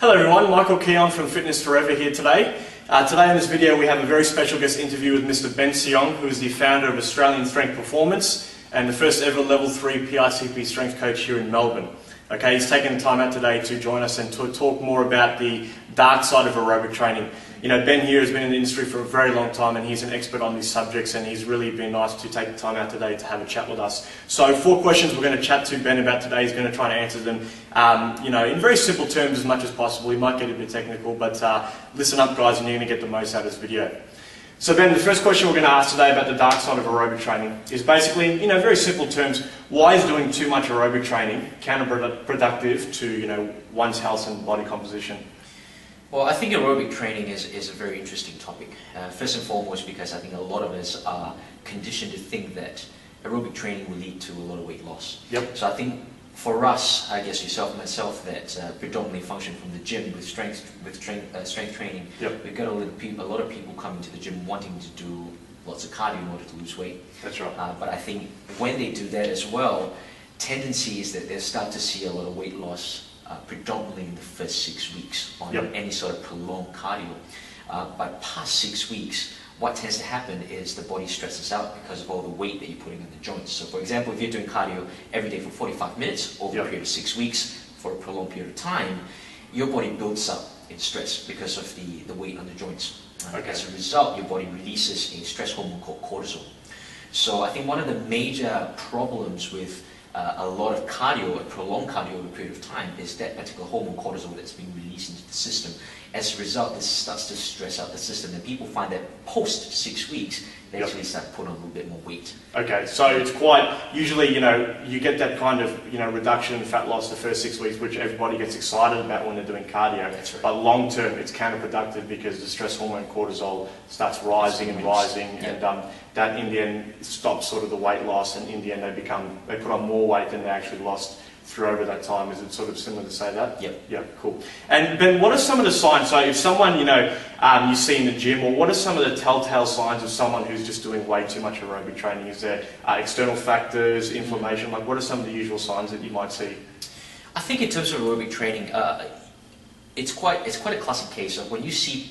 Hello everyone, Michael Keon from Fitness Forever here today. Today in this video we have a very special guest interview with Mr. Ben Siong, who is the founder of Australian Strength Performance and the first ever Level 3 PICP strength coach here in Melbourne. Okay, he's taken the time out today to join us and to talk more about the dark side of aerobic training. You know, Ben here has been in the industry for a very long time and he's an expert on these subjects, and he's really been nice to take the time out today to have a chat with us. So 4 questions we're going to chat to Ben about today. He's going to try to answer them you know, in very simple terms as much as possible. He might get a bit technical, but listen up guys, and you're going to get the most out of this video. So Ben, the first question we're going to ask today about the dark side of aerobic training is basically, you know, very simple terms, why is doing too much aerobic training counterproductive to, you know, one's health and body composition? Well, I think aerobic training is a very interesting topic. First and foremost because I think a lot of us are conditioned to think that aerobic training will lead to a lot of weight loss. Yep. So I think for us, I guess yourself and myself, that predominantly function from the gym with strength training, yep. We've got a lot of people coming to the gym wanting to do lots of cardio in order to lose weight. That's right. But I think when they do that as well, tendency is that they'll start to see a lot of weight loss predominantly in the first 6 weeks on yep. any sort of prolonged cardio. But past 6 weeks, what tends to happen is the body stresses out because of all the weight that you're putting in the joints. So for example, if you're doing cardio every day for 45 minutes over yep. a period of 6 weeks for a prolonged period of time, your body builds up in stress because of the weight on the joints. Okay. As a result, your body releases a stress hormone called cortisol. So I think one of the major problems with a lot of cardio, a prolonged cardio over a period of time, is that particular hormone cortisol that's being released into the system. As a result, this starts to stress out the system, and people find that post 6 weeks, they yep. actually start to put on a little bit more weight. Okay, so it's quite, usually, you know, you get that kind of, you know, reduction in fat loss the first 6 weeks, which everybody gets excited about when they're doing cardio. That's right. But long term, it's counterproductive because the stress hormone cortisol starts rising and rising, yep. and that in the end stops sort of the weight loss, and in the end they put on more weight than they actually lost through over that time. Is it sort of similar to say that? Yep. Yeah, cool. And Ben, what are some of the signs? So if someone, you know, you see in the gym, or what are some of the telltale signs of someone who's just doing way too much aerobic training? Is there external factors, inflammation? Like, what are some of the usual signs that you might see? I think in terms of aerobic training, it's quite a classic case of when you see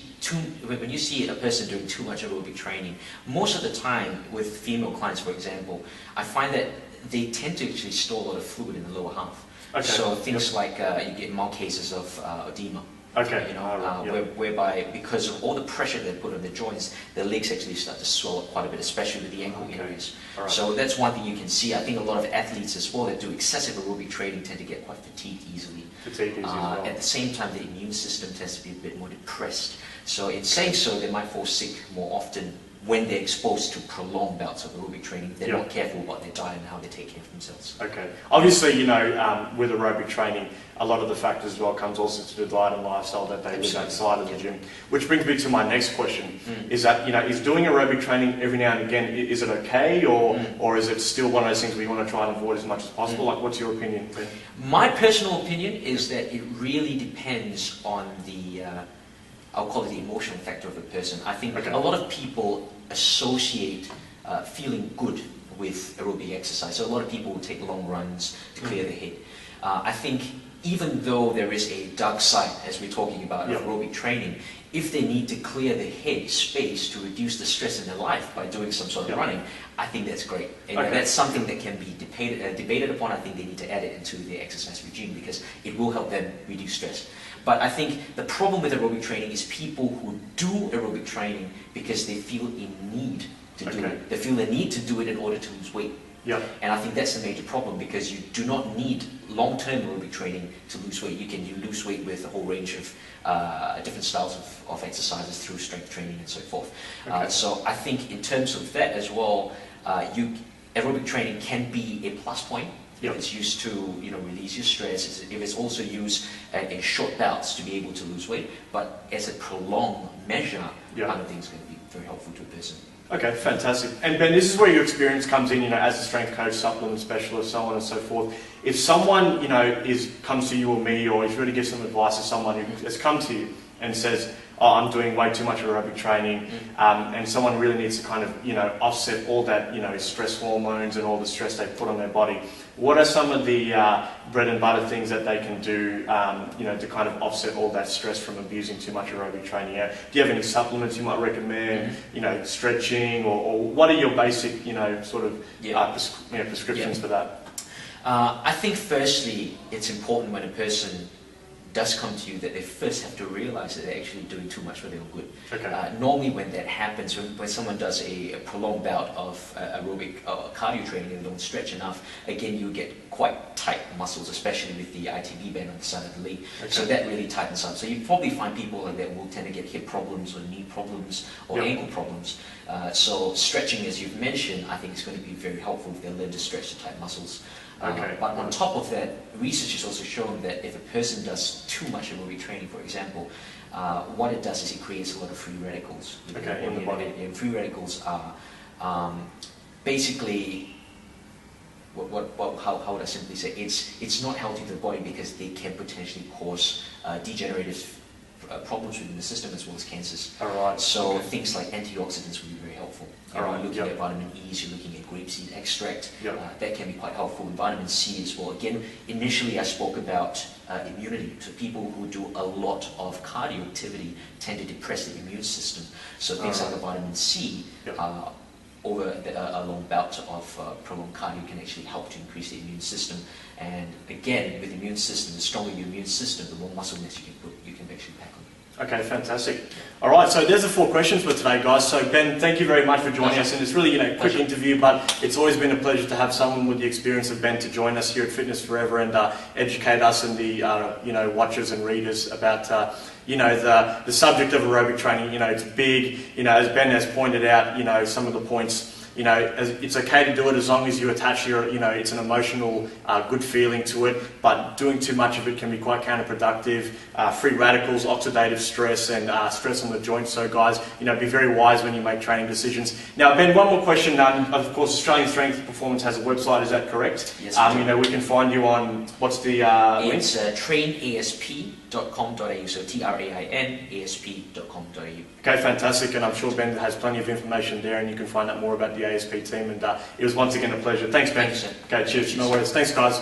a person doing too much aerobic training. Most of the time, with female clients, for example, I find that they tend to actually store a lot of fluid in the lower half. Okay. So things like you get more cases of edema. Okay. You know, yep. whereby because of all the pressure they put on the joints, the legs actually start to swell up quite a bit, especially with the ankle areas. Right. So that's one thing you can see. I think a lot of athletes as well that do excessive aerobic training tend to get quite fatigued easily. Well. At the same time, the immune system tends to be a bit more depressed. So in saying so, they might fall sick more often when they're exposed to prolonged bouts of aerobic training. They're yep. not careful about their diet and how they take care of themselves. Okay. Obviously, you know, with aerobic training, a lot of the factors as well comes also to the diet and lifestyle that they live outside of the gym. Which brings me to my next question, is that, you know, is doing aerobic training every now and again, is it okay, or is it still one of those things we want to try and avoid as much as possible? Like, what's your opinion, Ben? My personal opinion is that it really depends on the I'll call it the emotional factor of a person. I think a lot of people associate feeling good with aerobic exercise. So a lot of people will take long runs to clear the head. I think even though there is a dark side, as we're talking about yep. aerobic training, if they need to clear the head space to reduce the stress in their life by doing some sort of yep. running, I think that's great. And that's something that can be debated upon. I think they need to add it into their exercise regime because it will help them reduce stress. But I think the problem with aerobic training is people who do aerobic training because they feel a need to do it. They feel the need to do it in order to lose weight. Yep. And I think that's the major problem because you do not need long-term aerobic training to lose weight. You can lose weight with a whole range of different styles of exercises through strength training and so forth. So I think in terms of that as well, aerobic training can be a plus point. If it's used to, you know, release your stress, if it's also used in short bouts to be able to lose weight, but as a prolonged measure, I don't think it's going to be very helpful to a person. Okay, fantastic. And Ben, this is where your experience comes in, you know, as a strength coach, supplement specialist, so on and so forth. If someone, you know, comes to you or me, or if you were to give some advice to someone who has come to you and says, oh, I'm doing way too much aerobic training, and someone really needs to kind of, you know, offset all that, you know, stress hormones and all the stress they put on their body. what are some of the bread and butter things that they can do, to kind of offset all that stress from abusing too much aerobic training? Do you have any supplements you might recommend? Stretching, or what are your basic, prescriptions for that? I think firstly, it's important when a person does come to you that they first have to realize that they're actually doing too much for their own good. Okay. Normally when that happens, when someone does a prolonged bout of aerobic cardio training and don't stretch enough, again you get quite tight muscles, especially with the ITB band on the side of the leg. Okay. So that really tightens up. So you probably find people like that will tend to get hip problems or knee problems or ankle problems. So stretching, as you've mentioned, I think is going to be very helpful if they learn to stretch the tight muscles. But on top of that, research has also shown that if a person does too much aerobic training, for example, what it does is it creates a lot of free radicals. In the body. And free radicals are basically, how would I simply say, it's not healthy to the body because they can potentially cause degenerative problems within the system as well as cancers. So things like antioxidants would be very helpful. You're looking at vitamin E, you're looking at grapeseed extract. That can be quite helpful. And vitamin C as well. Again, initially I spoke about immunity. So people who do a lot of cardio activity tend to depress the immune system. So things like the vitamin C over a long bout of prolonged cardio can actually help to increase the immune system. And again, with the immune system, the stronger your immune system, the more muscle mass you can actually pack on. Okay, fantastic. All right, so there's the 4 questions for today, guys. So Ben, thank you very much for joining us. And it's really, a quick interview, but it's always been a pleasure to have someone with the experience of Ben to join us here at Fitness Forever and educate us and the, watchers and readers about, the subject of aerobic training. It's big. As Ben has pointed out, some of the points. It's okay to do it as long as you attach your, it's an emotional, good feeling to it, but doing too much of it can be quite counterproductive. Free radicals, oxidative stress, and stress on the joints. So guys, be very wise when you make training decisions. Now, Ben, one more question. Of course, Australian Strength Performance has a website, is that correct? Yes. We can find you on, what's the link? It's trainasp.com.au, so trainasp.com.au. Okay, fantastic, and I'm sure Ben has plenty of information there, and you can find out more about the ASP team, and it was once again a pleasure. Thanks, Ben. Thank you, sir. Okay, cheers. No worries. Thanks, guys.